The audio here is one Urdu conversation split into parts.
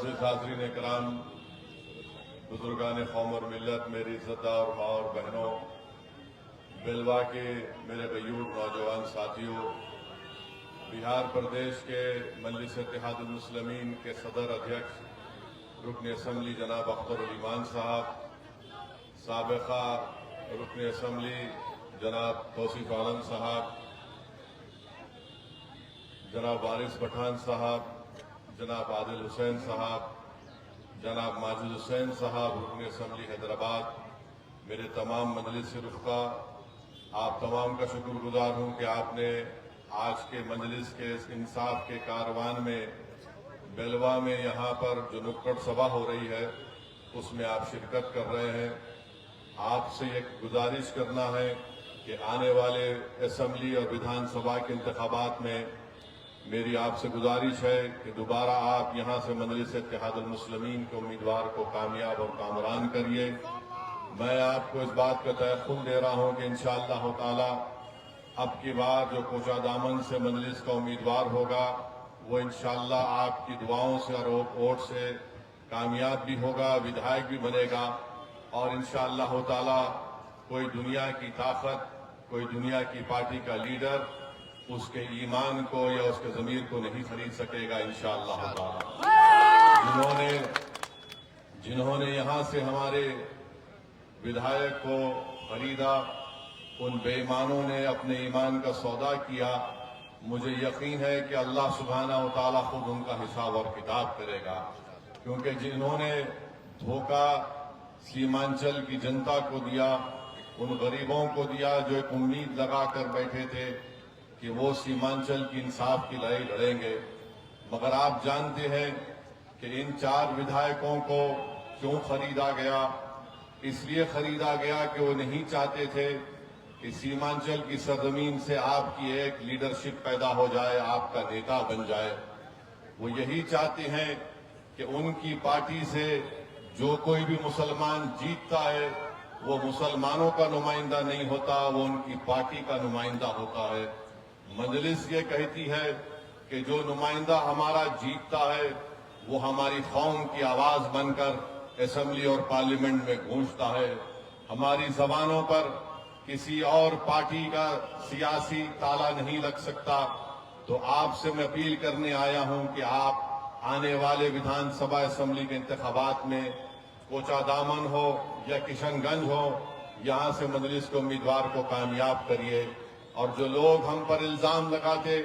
معزز حاضرین کرام، بزرگان قوم اور ملت، میری عزتدار ماں اور بہنوں، بلوا کے میرے غیور نوجوان ساتھیوں، بہار پردیش کے مجلس اتحاد المسلمین کے صدر ادھیکش رکن اسمبلی جناب اختر الایمان صاحب، سابقہ رکن اسمبلی جناب توصیف عالم صاحب، جناب وارث پٹھان صاحب، جناب عادل حسین صاحب، جناب ماجد حسین صاحب رکن اسمبلی حیدرآباد، میرے تمام مجلس رفقا، آپ تمام کا شکر گزار ہوں کہ آپ نے آج کے مجلس کے اس انصاف کے کاروان میں بلوا میں یہاں پر جو نکڑ سبھا ہو رہی ہے اس میں آپ شرکت کر رہے ہیں۔ آپ سے ایک گزارش کرنا ہے کہ آنے والے اسمبلی اور ویدھان سبھا کے انتخابات میں میری آپ سے گزارش ہے کہ دوبارہ آپ یہاں سے مجلس اتحاد المسلمین کے امیدوار کو کامیاب اور کامران کریے۔ میں آپ کو اس بات کا تیقن دے رہا ہوں کہ انشاءاللہ تعالی اب کی بار جو کوچہ دامن سے مجلس کا امیدوار ہوگا وہ انشاءاللہ آپ کی دعاؤں سے اور ووٹ سے کامیاب بھی ہوگا، ودھائک بھی بنے گا، اور انشاءاللہ تعالی کوئی دنیا کی طاقت، کوئی دنیا کی پارٹی کا لیڈر اس کے ایمان کو یا اس کے ضمیر کو نہیں خرید سکے گا انشاءاللہ تعالی۔ جنہوں نے یہاں سے ہمارے ودھائک کو خریدا، ان بے ایمانوں نے اپنے ایمان کا سودا کیا۔ مجھے یقین ہے کہ اللہ سبحانہ و تعالی خود ان کا حساب اور کتاب کرے گا، کیونکہ جنہوں نے دھوکہ سیمانچل کی جنتا کو دیا، ان غریبوں کو دیا جو ایک امید لگا کر بیٹھے تھے کہ وہ سیمانچل کی انصاف کی لڑائی لڑیں گے، مگر آپ جانتے ہیں کہ ان 4 ودھائکوں کو کیوں خریدا گیا؟ اس لیے خریدا گیا کہ وہ نہیں چاہتے تھے کہ سیمانچل کی سرزمین سے آپ کی ایک لیڈرشپ پیدا ہو جائے، آپ کا نیتا بن جائے۔ وہ یہی چاہتے ہیں کہ ان کی پارٹی سے جو کوئی بھی مسلمان جیتتا ہے وہ مسلمانوں کا نمائندہ نہیں ہوتا، وہ ان کی پارٹی کا نمائندہ ہوتا ہے۔ مجلس یہ کہتی ہے کہ جو نمائندہ ہمارا جیتتا ہے وہ ہماری قوم کی آواز بن کر اسمبلی اور پارلیمنٹ میں گونجتا ہے۔ ہماری زبانوں پر کسی اور پارٹی کا سیاسی تالا نہیں لگ سکتا۔ تو آپ سے میں اپیل کرنے آیا ہوں کہ آپ آنے والے ویدھان سبھا اسمبلی کے انتخابات میں کوچہ دامن ہو یا کشن گنج ہو، یہاں سے مجلس کے امیدوار کو کامیاب کریے۔ اور جو لوگ ہم پر الزام لگاتے،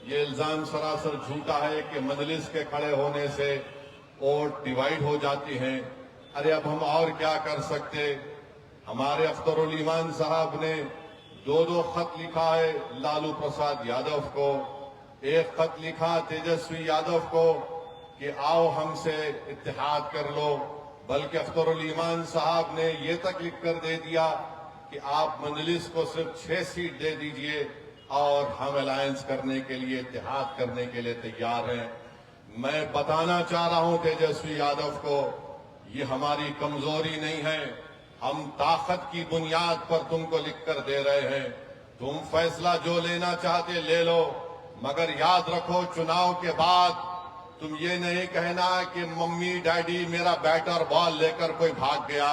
یہ الزام سراسر جھوٹا ہے کہ مجلس کے کھڑے ہونے سے ووٹ ڈیوائیڈ ہو جاتے ہیں۔ ارے اب ہم اور کیا کر سکتے؟ ہمارے اختر الایمان صاحب نے 2 خط لکھا ہے لالو پرساد یادو کو، ایک خط لکھا تیجسوی یادو کو کہ آؤ ہم سے اتحاد کر لو، بلکہ اختر الایمان صاحب نے یہ تک لکھ کر دے دیا کہ آپ مجلس کو صرف 6 سیٹ دے دیجئے اور ہم الائنس کرنے کے لیے، اتحاد کرنے کے لیے تیار ہیں۔ میں بتانا چاہ رہا ہوں تیجسوی یادو کو، یہ ہماری کمزوری نہیں ہے، ہم طاقت کی بنیاد پر تم کو لکھ کر دے رہے ہیں۔ تم فیصلہ جو لینا چاہتے لے لو، مگر یاد رکھو چناؤ کے بعد تم یہ نہیں کہنا کہ ممی ڈیڈی میرا بیٹ اور بال لے کر کوئی بھاگ گیا،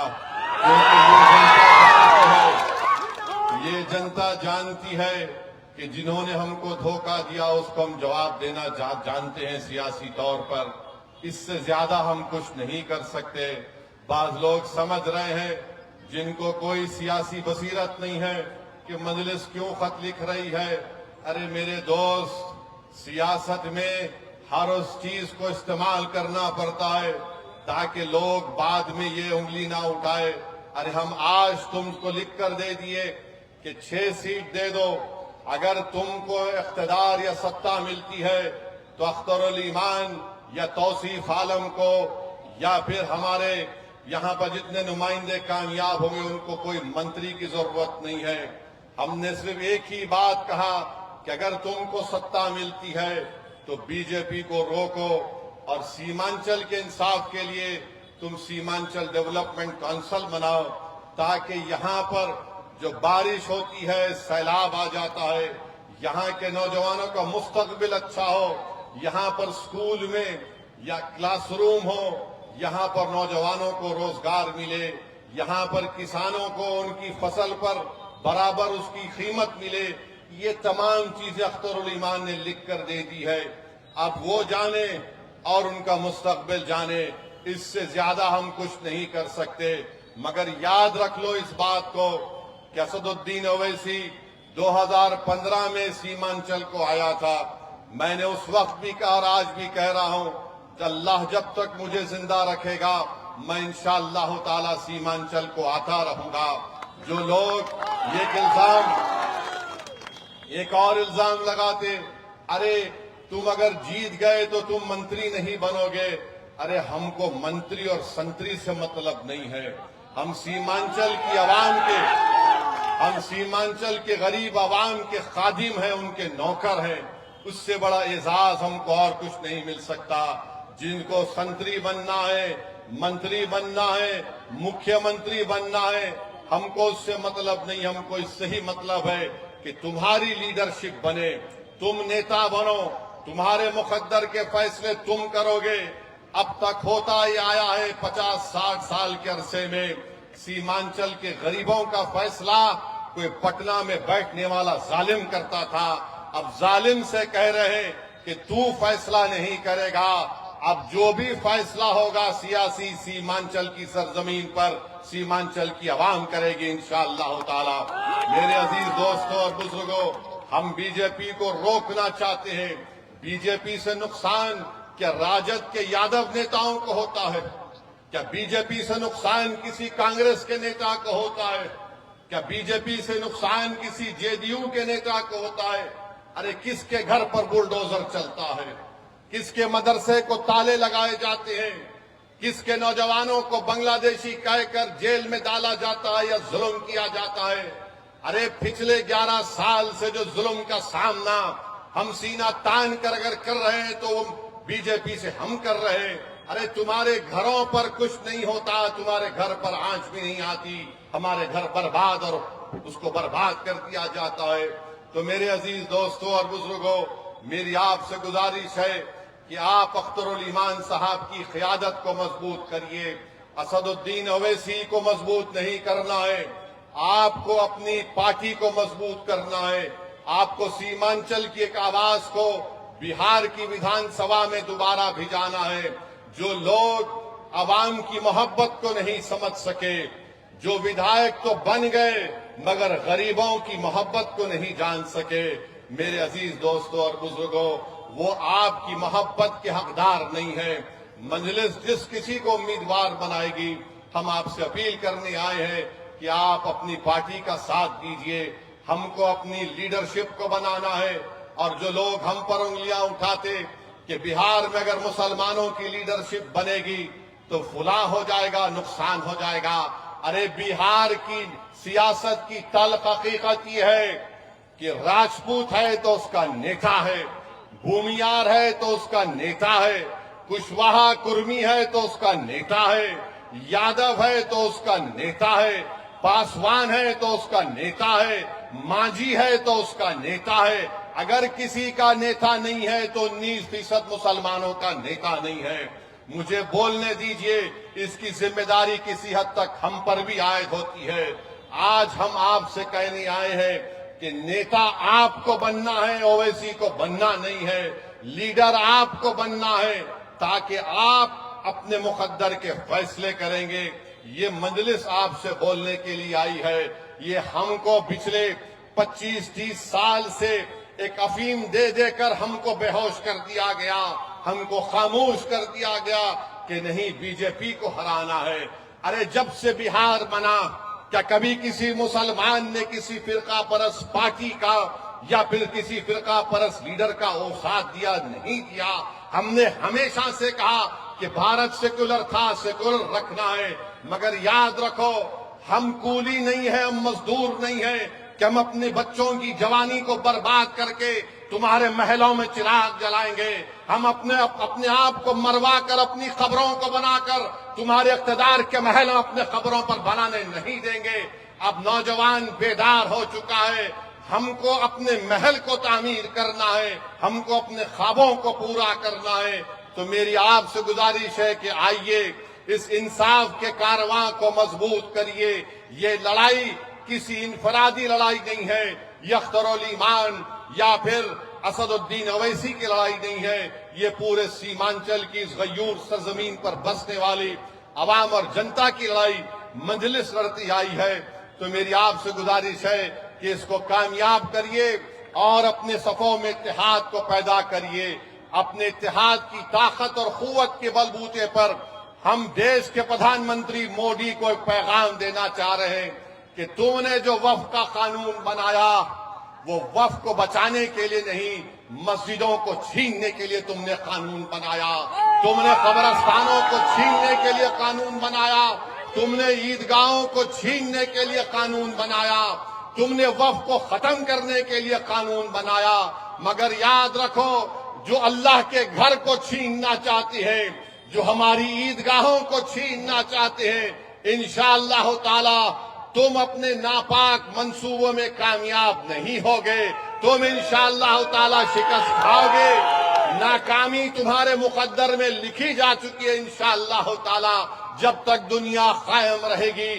کیونکہ یہ جنتا جانتی ہے کہ جنہوں نے ہم کو دھوکہ دیا اس کو ہم جواب دینا جانتے ہیں سیاسی طور پر۔ اس سے زیادہ ہم کچھ نہیں کر سکتے۔ بعض لوگ سمجھ رہے ہیں جن کو کوئی سیاسی بصیرت نہیں ہے کہ مجلس کیوں خط لکھ رہی ہے۔ ارے میرے دوست، سیاست میں ہر اس چیز کو استعمال کرنا پڑتا ہے تاکہ لوگ بعد میں یہ انگلی نہ اٹھائے۔ ارے ہم آج تم کو لکھ کر دے دیے کہ 6 سیٹ دے دو، اگر تم کو اقتدار یا ستہ ملتی ہے تو اختر الایمان یا توصیف عالم کو یا پھر ہمارے یہاں پر جتنے نمائندے کامیاب ہوں گے ان کو کوئی منتری کی ضرورت نہیں ہے۔ ہم نے صرف ایک ہی بات کہا کہ اگر تم کو ستہ ملتی ہے تو بی جے پی کو روکو، اور سیمانچل کے انصاف کے لیے تم سیمانچل ڈیولپمنٹ کونسل بناؤ، تاکہ یہاں پر جو بارش ہوتی ہے، سیلاب آ جاتا ہے، یہاں کے نوجوانوں کا مستقبل اچھا ہو، یہاں پر سکول میں یا کلاس روم ہو، یہاں پر نوجوانوں کو روزگار ملے، یہاں پر کسانوں کو ان کی فصل پر برابر اس کی قیمت ملے، یہ تمام چیزیں اختر الایمان نے لکھ کر دے دی ہے۔ اب وہ جانے اور ان کا مستقبل جانے، اس سے زیادہ ہم کچھ نہیں کر سکتے، مگر یاد رکھ لو اس بات کو کہ اسد الدین اویسی 2015 میں سیمانچل کو آیا تھا۔ میں نے اس وقت بھی کہا اور آج بھی کہہ رہا ہوں کہ اللہ جب تک مجھے زندہ رکھے گا میں انشاءاللہ تعالی سیمانچل کو آتا رہوں گا۔ جو لوگ ایک اور الزام لگاتے، ارے تم اگر جیت گئے تو تم منتری نہیں بنو گے، ارے ہم کو منتری اور سنتری سے مطلب نہیں ہے، ہم سیمانچل کے غریب عوام کے خادم ہیں، ان کے نوکر ہیں، اس سے بڑا اعزاز ہم کو اور کچھ نہیں مل سکتا۔ جن کو سنتری بننا ہے، منتری بننا ہے، مکھیہ منتری بننا ہے، ہم کو اس سے مطلب نہیں، ہم کو اس سے ہی مطلب ہے کہ تمہاری لیڈرشپ بنے، تم نیتا بنو، تمہارے مقدر کے فیصلے تم کرو گے۔ اب تک ہوتا ہی آیا ہے 50-60 سال کے عرصے میں سیمانچل کے غریبوں کا فیصلہ کوئی پٹنہ میں بیٹھنے والا ظالم کرتا تھا، اب ظالم سے کہہ رہے کہ تو فیصلہ نہیں کرے گا، اب جو بھی فیصلہ ہوگا سیاسی سیمانچل کی سرزمین پر سیمانچل کی عوام کرے گی انشاءاللہ تعالی۔ میرے عزیز دوستوں اور بزرگوں، ہم بی جے پی کو روکنا چاہتے ہیں۔ بی جے پی سے نقصان کیا راجد کے یادو نیتاؤں کو ہوتا ہے؟ کیا بی جے پی سے نقصان کسی کانگریس کے نیتا کو ہوتا ہے؟ کیا بی جے پی سے نقصان کسی جے ڈی یو کے نیتا کو ہوتا ہے؟ ارے کس کے گھر پر بلڈوزر چلتا ہے؟ کس کے مدرسے کو تالے لگائے جاتے ہیں؟ کس کے نوجوانوں کو بنگلہ دیشی کہہ کر جیل میں ڈالا جاتا ہے یا ظلم کیا جاتا ہے؟ ارے پچھلے 11 سال سے جو ظلم کا سامنا ہم سینہ تان کر اگر کر رہے ہیں تو وہ بی جے پی سے ہم کر رہے ہیں۔ ارے تمہارے گھروں پر کچھ نہیں ہوتا، تمہارے گھر پر آنچ بھی نہیں آتی، ہمارے گھر برباد اور اس کو برباد کر دیا جاتا ہے۔ تو میرے عزیز دوستوں اور بزرگوں، میری آپ سے گزارش ہے کہ آپ اختر الایمان صاحب کی قیادت کو مضبوط کریے۔ اسد الدین اویسی کو مضبوط نہیں کرنا ہے، آپ کو اپنی پارٹی کو مضبوط کرنا ہے، آپ کو سیمانچل کی ایک آواز کو بہار کی ویدھان سبھا میں دوبارہ بھیجانا ہے۔ جو لوگ عوام کی محبت کو نہیں سمجھ سکے، جو ودھائک تو بن گئے مگر غریبوں کی محبت کو نہیں جان سکے، میرے عزیز دوستوں اور بزرگوں، وہ آپ کی محبت کے حقدار نہیں ہے۔ مجلس جس کسی کو امیدوار بنائے گی، ہم آپ سے اپیل کرنے آئے ہیں کہ آپ اپنی پارٹی کا ساتھ دیجئے، ہم کو اپنی لیڈرشپ کو بنانا ہے۔ اور جو لوگ ہم پر انگلیاں اٹھاتے کہ بہار میں اگر مسلمانوں کی لیڈرشپ بنے گی تو فلاں ہو جائے گا، نقصان ہو جائے گا، ارے بہار کی سیاست کی تلخ حقیقت یہ ہے کہ راجپوت ہے تو اس کا نیتا ہے، بھومیار ہے تو اس کا نیتا ہے، کشواہا کرمی ہے تو اس کا نیتا ہے، یادو ہے تو اس کا نیتا ہے، پاسوان ہے تو اس کا نیتا ہے، مانجھی ہے تو اس کا نیتا ہے۔ اگر کسی کا نیتا نہیں ہے تو 19% مسلمانوں کا نیتا نہیں ہے۔ مجھے بولنے دیجئے، اس کی ذمہ داری کسی حد تک ہم پر بھی عائد ہوتی ہے۔ آج ہم آپ سے کہنے آئے ہیں کہ نیتا آپ کو بننا ہے، اویسی کو بننا نہیں ہے، لیڈر آپ کو بننا ہے تاکہ آپ اپنے مقدر کے فیصلے کریں گے۔ یہ مجلس آپ سے بولنے کے لیے آئی ہے۔ یہ ہم کو پچھلے 25-30 سال سے ایک افیم دے دے کر ہم کو بے ہوش کر دیا گیا، ہم کو خاموش کر دیا گیا کہ نہیں بی جے پی کو ہرانا ہے۔ ارے جب سے بہار بنا، کیا کبھی کسی مسلمان نے کسی فرقہ پرست پارٹی کا یا پھر کسی فرقہ پرست لیڈر کا وہ ساتھ دیا؟ نہیں دیا۔ ہم نے ہمیشہ سے کہا کہ بھارت سیکولر تھا، سیکولر رکھنا ہے، مگر یاد رکھو ہم کولی نہیں ہیں، ہم مزدور نہیں ہیں کہ ہم اپنے بچوں کی جوانی کو برباد کر کے تمہارے محلوں میں چراغ جلائیں گے۔ ہم اپنے آپ کو مروا کر اپنی قبروں کو بنا کر تمہارے اقتدار کے محل ہم اپنے قبروں پر بنانے نہیں دیں گے۔ اب نوجوان بیدار ہو چکا ہے، ہم کو اپنے محل کو تعمیر کرنا ہے، ہم کو اپنے خوابوں کو پورا کرنا ہے تو میری آپ سے گزارش ہے کہ آئیے اس انصاف کے کارواں کو مضبوط کریے. یہ لڑائی کسی انفرادی لڑائی نہیں ہے، یہ اختر الایمان یا پھر اسد الدین اویسی کی لڑائی نہیں ہے. یہ پورے سیمانچل کی اس غیور سرزمین پر بسنے والی عوام اور جنتا کی لڑائی مجلس لڑتی آئی ہے. تو میری آپ سے گزارش ہے کہ اس کو کامیاب کریے اور اپنے صفوں میں اتحاد کو پیدا کریے. اپنے اتحاد کی طاقت اور قوت کے بلبوتے پر ہم دیش کے پردھان منتری مودی کو ایک پیغام دینا چاہ رہے ہیں کہ تم نے جو وقف کا قانون بنایا وہ وقف کو بچانے کے لیے نہیں، مسجدوں کو چھیننے کے لیے تم نے قانون بنایا. تم نے قبرستانوں کو چھیننے کے لیے قانون بنایا. تم نے عیدگاہوں کو چھیننے کے لیے قانون بنایا. تم نے وقف کو ختم کرنے کے لیے قانون بنایا. مگر یاد رکھو، جو اللہ کے گھر کو چھیننا چاہتی ہے، جو ہماری عیدگاہوں کو چھیننا چاہتے ہیں، انشاءاللہ تعالی تم اپنے ناپاک منصوبوں میں کامیاب نہیں ہوگے. تم انشاءاللہ تعالی شکست کھاؤ گے. ناکامی تمہارے مقدر میں لکھی جا چکی ہے. انشاءاللہ تعالی جب تک دنیا قائم رہے گی،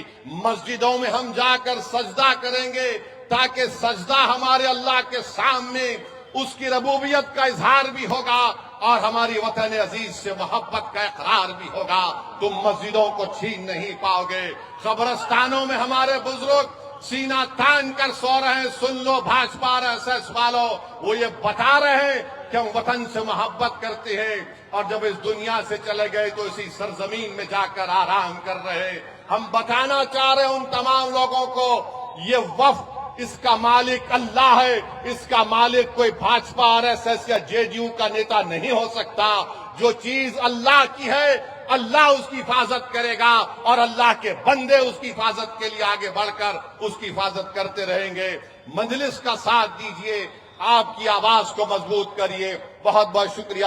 مسجدوں میں ہم جا کر سجدہ کریں گے تاکہ سجدہ ہمارے اللہ کے سامنے اس کی ربوبیت کا اظہار بھی ہوگا اور ہماری وطن عزیز سے محبت کا اقرار بھی ہوگا. تم مسجدوں کو چھین نہیں پاؤ گے. قبرستانوں میں ہمارے بزرگ سینہ تان کر سو رہے ہیں. سن لو بھاجپا اور SS والو، وہ یہ بتا رہے ہیں کہ ہم وطن سے محبت کرتے ہیں اور جب اس دنیا سے چلے گئے تو اسی سرزمین میں جا کر آرام کر رہے ہیں. ہم بتانا چاہ رہے ہیں ان تمام لوگوں کو، یہ وقف اس کا مالک اللہ ہے. اس کا مالک کوئی بھاجپا اور SS یا JDU کا نیتا نہیں ہو سکتا. جو چیز اللہ کی ہے اللہ اس کی حفاظت کرے گا اور اللہ کے بندے اس کی حفاظت کے لیے آگے بڑھ کر اس کی حفاظت کرتے رہیں گے. مجلس کا ساتھ دیجئے، آپ کی آواز کو مضبوط کریے. بہت بہت شکریہ.